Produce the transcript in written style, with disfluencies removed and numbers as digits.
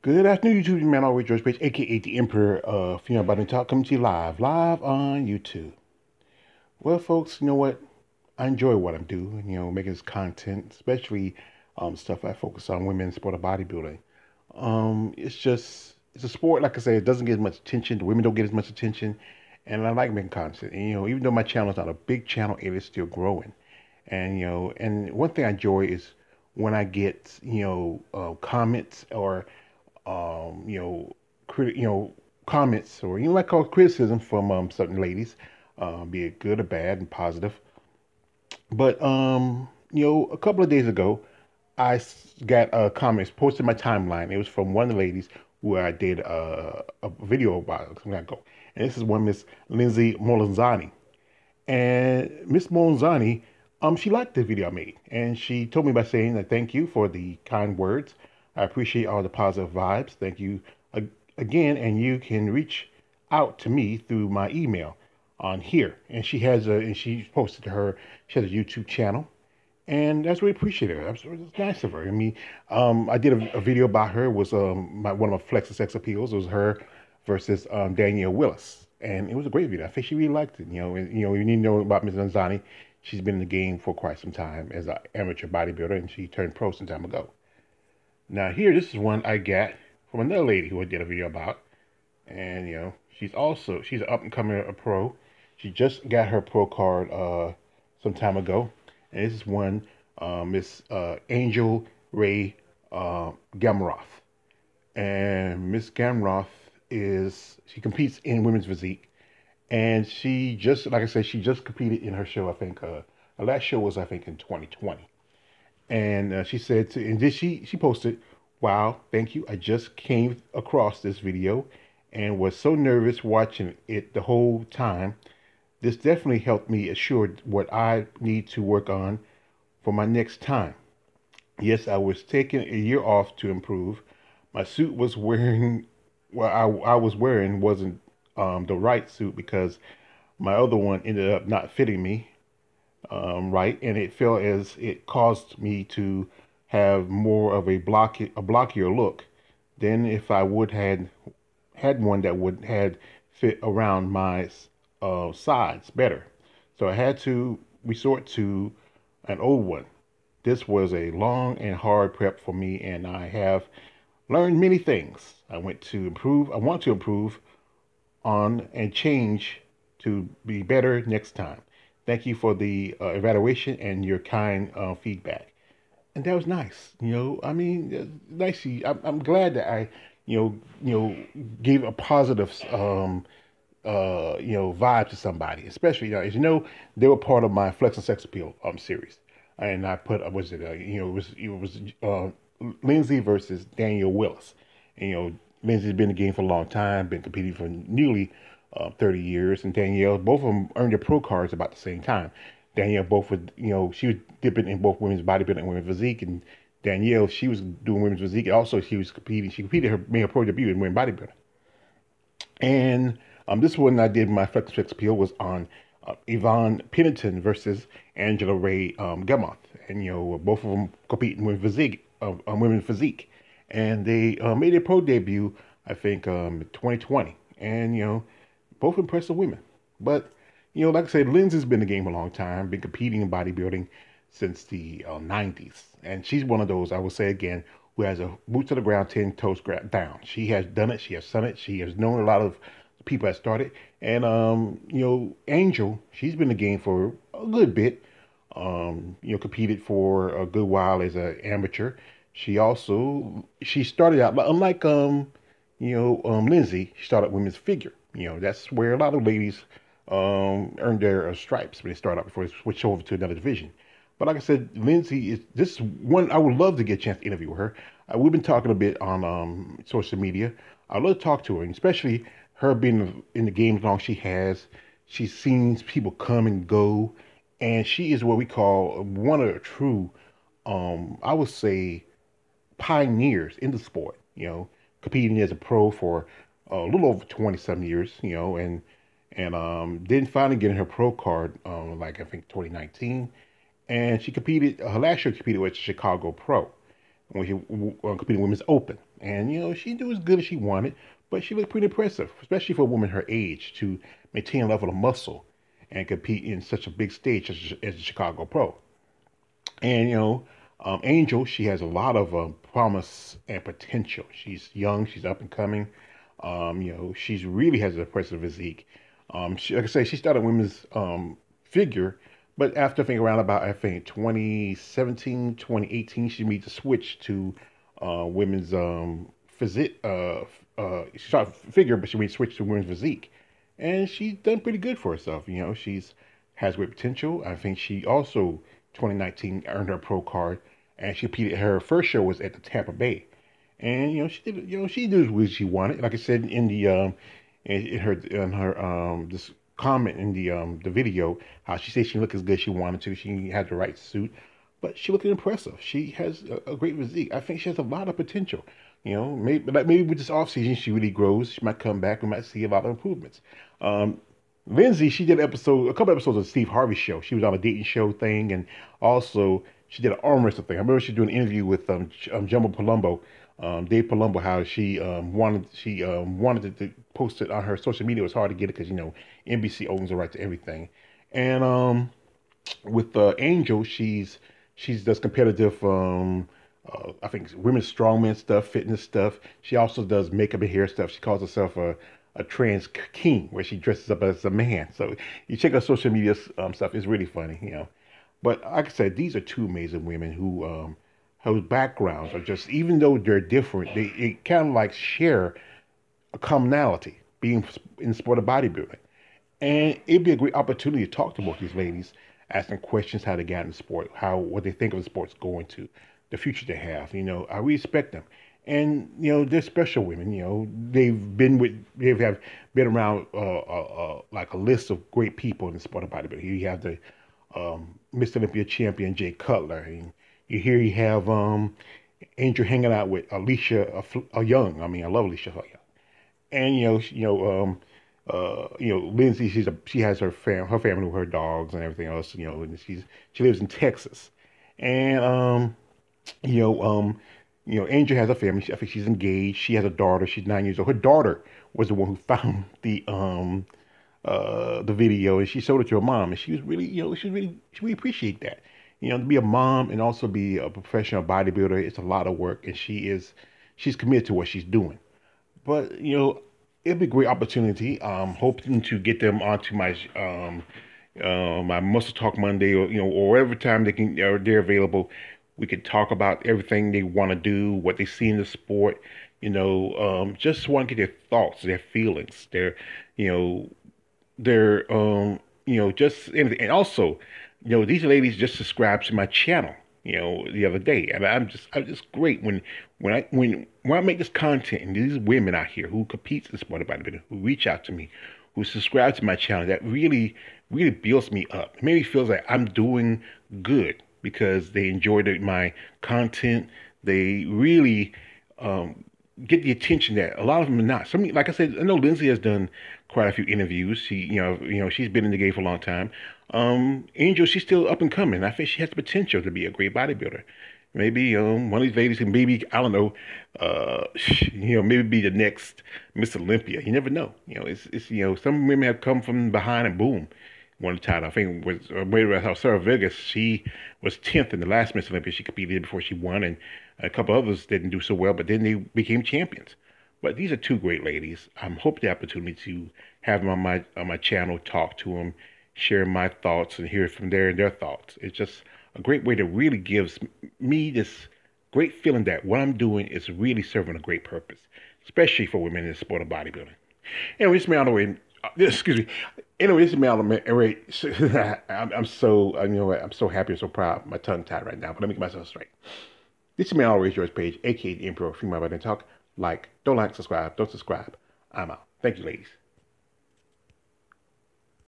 Good afternoon, YouTube. Man, always George Page, aka the Emperor of Female Body Talk, coming to you live on YouTube. Well, folks, you know what? I enjoy what I'm doing. Making this content, especially stuff I focus on women's sport of bodybuilding. It's a sport, like I say, it doesn't get as much attention. The women don't get as much attention, and I like making content. And even though my channel is not a big channel, it is still growing. And one thing I enjoy is when I get comments or um, you know, comments or you might call it criticism from certain ladies, be it good or bad and positive. But a couple of days ago, got a comment posted in my timeline. It was from one of the ladies who I did a video about some time ago, and this is one Miss Lindsay Mulinazzi. And Miss Mulinazzi, she liked the video I made, and she told me by saying that thank you for the kind words. I appreciate all the positive vibes. Thank you again, and you can reach out to me through my email on here. And she posted to her. She has a YouTube channel, and that's really appreciated. It's nice of her. I mean, I did a video about her. It was one of my flex and sex appeals. It was her versus Danielle Willis, and it was a great video. I think she really liked it. You need to know about Ms. Lanzani. She's been in the game for quite some time as an amateur bodybuilder, and she turned pro some time ago. Now here, this is one I got from another lady who I did a video about, and she's an up and coming pro. She just got her pro card some time ago, and this is one Miss Angel Ray Gamrotth, and Miss Gamrotth she competes in women's physique, and she just like I said, she just competed in her show. I think her last show was I think in 2020. And she said, and then she posted, "Wow, thank you. I just came across this video and was so nervous watching it the whole time. This definitely helped me assure what I need to work on for my next time. Yes, I was taking a year off to improve. My suit was wearing, well, I was wearing wasn't the right suit because my other one ended up not fitting me right, and it felt as it caused me to have more of a blockier look than if I would had one that would had fit around my sides better. So I had to resort to an old one. This was a long and hard prep for me, and I have learned many things. I want to improve on and change to be better next time. Thank you for the evaluation and your kind feedback." And that was nice. I mean, nice. I'm glad that I, gave a positive, vibe to somebody, especially, as you know, they were part of my Flex and Sex Appeal series, and I put, was it, it was Lindsay versus Danielle Willis, and Lindsay's been in the game for a long time, been competing for nearly 30 years, and Danielle, both of them earned their pro cards about the same time. Danielle, both with, she was dipping in both women's bodybuilding and women's physique, and Danielle, she was doing women's physique, and also she made her pro debut in women's bodybuilding. And this one I did my Flex Flex appeal was on Yvonne Pennington versus Angela Ray Gamrotth, and both of them competing with women's physique, and they made their pro debut, I think, 2020, and both impressive women. But like I said, Lindsay's been in the game a long time, been competing in bodybuilding since the 90s, and she's one of those, I will say again, who has a boots to the ground, 10 toes down. She has done it. She has done it. She has known a lot of people that started, and Angel, she's been in the game for a good bit. Competed for a good while as an amateur. She started out unlike Lindsay. She started women's figure. That's where a lot of ladies earned their stripes when they start out before they switch over to another division. But like I said, Lindsay is this one. I would love to get a chance to interview her. We've been talking a bit on social media. I'd love to talk to her, and especially her being in the game as long as she has. She's seen people come and go, and she is what we call one of the true, I would say, pioneers in the sport. Competing as a pro for a little over 27 years. And then finally getting her pro card, like I think 2019, and she competed. Her last year competed with Chicago Pro. when she competed in Women's Open. And, she did as good as she wanted, but she looked pretty impressive, especially for a woman her age, to maintain a level of muscle and compete in such a big stage as the Chicago Pro. And, Angel, she has a lot of promise and potential. She's young, she's up and coming. She's really has an impressive physique. Like I say, she started women's figure, but after thinking around about, I think, 2017, 2018, she made the switch to women's physique. She started figure, but she made the switch to women's physique. And she's done pretty good for herself. She's has great potential. I think she also, 2019, earned her pro card, and she competed. Her first show was at the Tampa Bay. And she did, she did what she wanted. Like I said in the in her this comment in the video, how she said she looked as good as she wanted to. She had the right suit, but she looked impressive. She has a great physique. I think she has a lot of potential. Maybe with this offseason she really grows. She might come back. We might see a lot of improvements. Lindsay, she did a couple episodes of Steve Harvey's show. She was on a dating show thing, and also she did an arm wrestling thing. I remember she doing an interview with Jumbo Palumbo, Dave Palumbo, how she wanted to post it on her social media. It was hard to get it because NBC owns the right to everything. And with Angel, she does competitive. I think women's strongman stuff, fitness stuff. She also does makeup and hair stuff. She calls herself a trans king, where she dresses up as a man. So you check her social media stuff. It's really funny, But like I said, these are two amazing women whose backgrounds are just, even though they're different, they kind of like share a commonality, being in the sport of bodybuilding. And it'd be a great opportunity to talk to both these ladies, ask them questions, how they got in the sport, what they think of the sport's going to, the future they have. I respect them. And, they're special women. They've been around like a list of great people in the sport of bodybuilding. Here you have the Mr. Olympia champion Jay Cutler. And you have Angel hanging out with Alicia Young. I mean, I love Alicia Young. And Lindsay, she has her family with her dogs and everything else. And she lives in Texas. And Angel has a family. I think she's engaged. She has a daughter. She's 9 years old. Her daughter was the one who found the video, and she showed it to her mom, and she was really, she really appreciate that. To be a mom and also be a professional bodybuilder, it's a lot of work, and she's committed to what she's doing. But it'd be a great opportunity. Hoping to get them onto my my Muscle Talk Monday, or whatever time they're available. We could talk about everything they want to do, what they see in the sport. Just want to get their thoughts, their feelings, just anything. And also, these ladies just subscribed to my channel, the other day, and I'm just great when I make this content, and these women out here who compete in the sport of bodybuilding, who reach out to me, who subscribe to my channel, that really, really builds me up. It maybe feels like I'm doing good because they enjoyed my content. They really get the attention that a lot of them are not. Like I said, I know Lindsay has done quite a few interviews. She's been in the game for a long time. Angel, she's still up and coming. I think she has the potential to be a great bodybuilder. Maybe one of these ladies can, maybe, I don't know, maybe be the next Miss Olympia. You never know. It's some women have come from behind and boom, won the title. I think it was Sarah Vegas. She was 10th in the last Miss Olympia she competed before she won, and a couple others didn't do so well, but then they became champions. But these are two great ladies. I'm hoping the opportunity to have them on my channel, talk to them, share my thoughts, and hear from their thoughts. It's just a great way that really gives me this great feeling that what I'm doing is really serving a great purpose, especially for women in the sport of bodybuilding. Anyway, this man on the way. Excuse me. Anyway, this is me on the way. I'm so happy and so proud. My tongue tied right now, but let me get myself straight. This is me always George Page, aka the Emperor of Female Body Talk. Don't like, subscribe, don't subscribe. I'm out. Thank you, ladies.